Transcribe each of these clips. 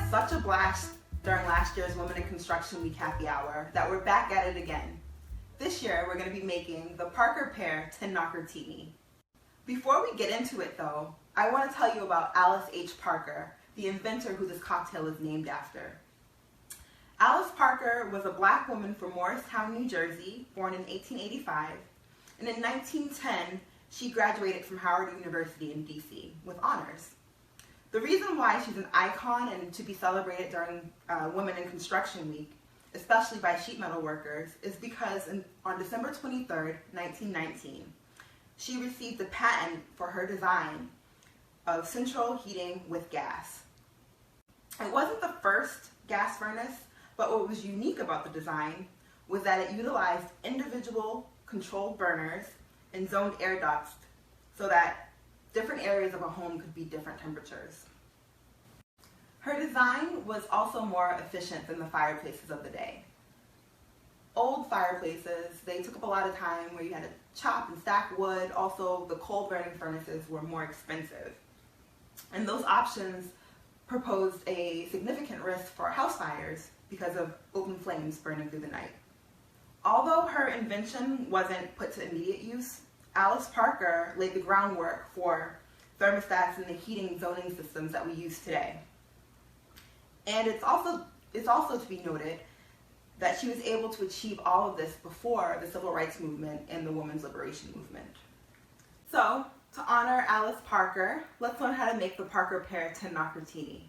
such a blast during last year's Women in Construction Week Happy Hour that we're back at it again. This year we're going to be making the Parker PEAR TINKNOCKER-TINI. Before we get into it though, I want to tell you about Alice H. Parker, the inventor who this cocktail is named after. Alice Parker was a black woman from Morristown, New Jersey, born in 1885, and in 1910 she graduated from Howard University in DC with honors. The reason why she's an icon and to be celebrated during Women in Construction Week, especially by sheet metal workers, is because on December 23rd, 1919, she received a patent for her design of central heating with gas. It wasn't the first gas furnace, but what was unique about the design was that it utilized individual controlled burners and zoned air ducts so that different areas of a home could be different temperatures. Her design was also more efficient than the fireplaces of the day. Old fireplaces, they took up a lot of time where you had to chop and stack wood. Also, the coal burning furnaces were more expensive. And those options proposed a significant risk for house fires because of open flames burning through the night. Although her invention wasn't put to immediate use, Alice Parker laid the groundwork for thermostats and the heating zoning systems that we use today. And it's also to be noted that she was able to achieve all of this before the Civil Rights Movement and the Women's Liberation Movement. So, to honor Alice Parker, let's learn how to make the Parker PEAR TINKNOCKER-TINI.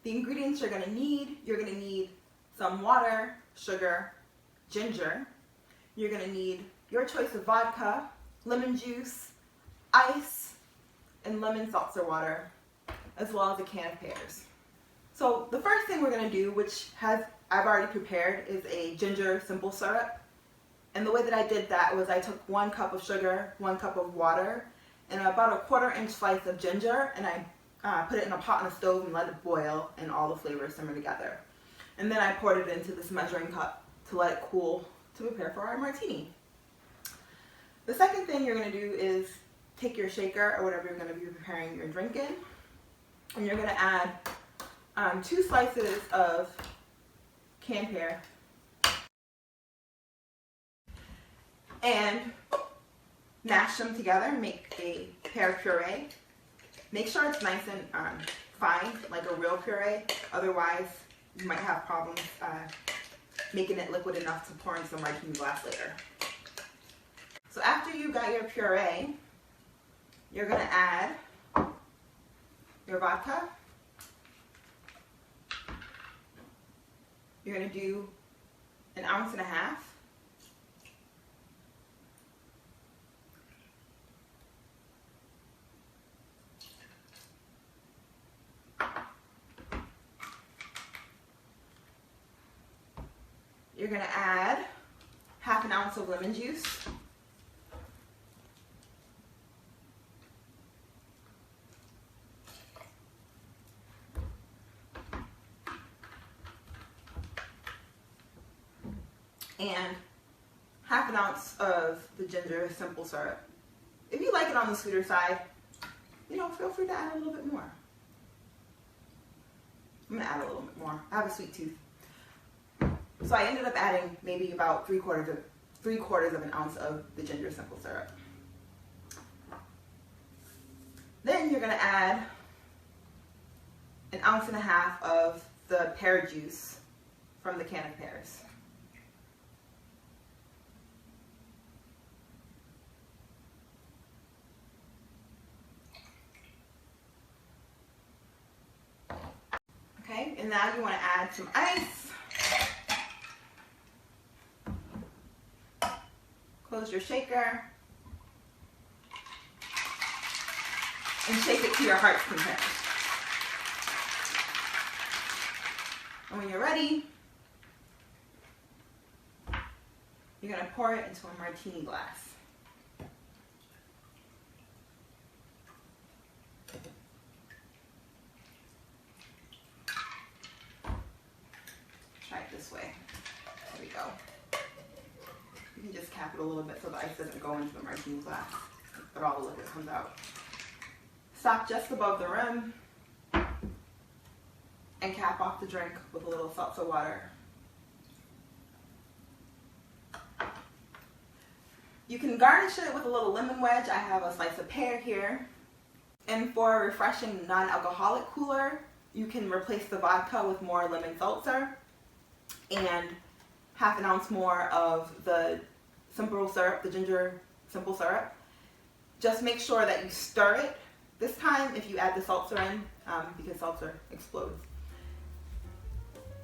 The ingredients you're going to need some water, sugar, ginger. You're going to need your choice of vodka, lemon juice, ice, and lemon seltzer water, as well as a can of pears. So the first thing we're going to do, which I've already prepared, is a ginger simple syrup. And the way that I did that was I took 1 cup of sugar, 1 cup of water, and about a 1/4 inch slice of ginger, and I put it in a pot on the stove and let it boil and all the flavors simmer together. And then I poured it into this measuring cup to let it cool to prepare for our martini. The second thing you're going to do is take your shaker or whatever you're going to be preparing your drink in, and you're going to add 2 slices of canned pear and mash them together and make a pear puree. Make sure it's nice and fine, like a real puree, otherwise you might have problems making it liquid enough to pour in some martini glass later. So after you got your puree, you're going to add your vodka. You're going to do 1.5 ounces. You're going to add 1/2 ounce of lemon juice. And 1/2 ounce of the ginger simple syrup. If you like it on the sweeter side, feel free to add a little bit more. I'm going to add a little bit more. I have a sweet tooth. So I ended up adding maybe about 3/4 of an ounce of the ginger simple syrup. Then you're going to add 1.5 ounces of the pear juice from the can of pears. Okay, and now you want to add some ice. Close your shaker and shake it to your heart's content. And when you're ready, you're going to pour it into a martini glass. Try it this way. There we go. You can just cap it a little bit so the ice doesn't go into the martini glass, but all the liquid comes out. Stop just above the rim. and cap off the drink with a little seltzer water. You can garnish it with a little lemon wedge. I have a slice of pear here. And for a refreshing non-alcoholic cooler, you can replace the vodka with more lemon seltzer and half an ounce more of the simple syrup, the ginger simple syrup. Just make sure that you stir it this time if you add the seltzer in, because seltzer explodes.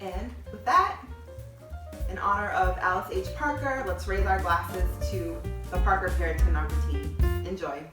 And with that, in honor of Alice H. Parker, let's raise our glasses to the Parker PEAR TINKNOCKER-TINI. Enjoy.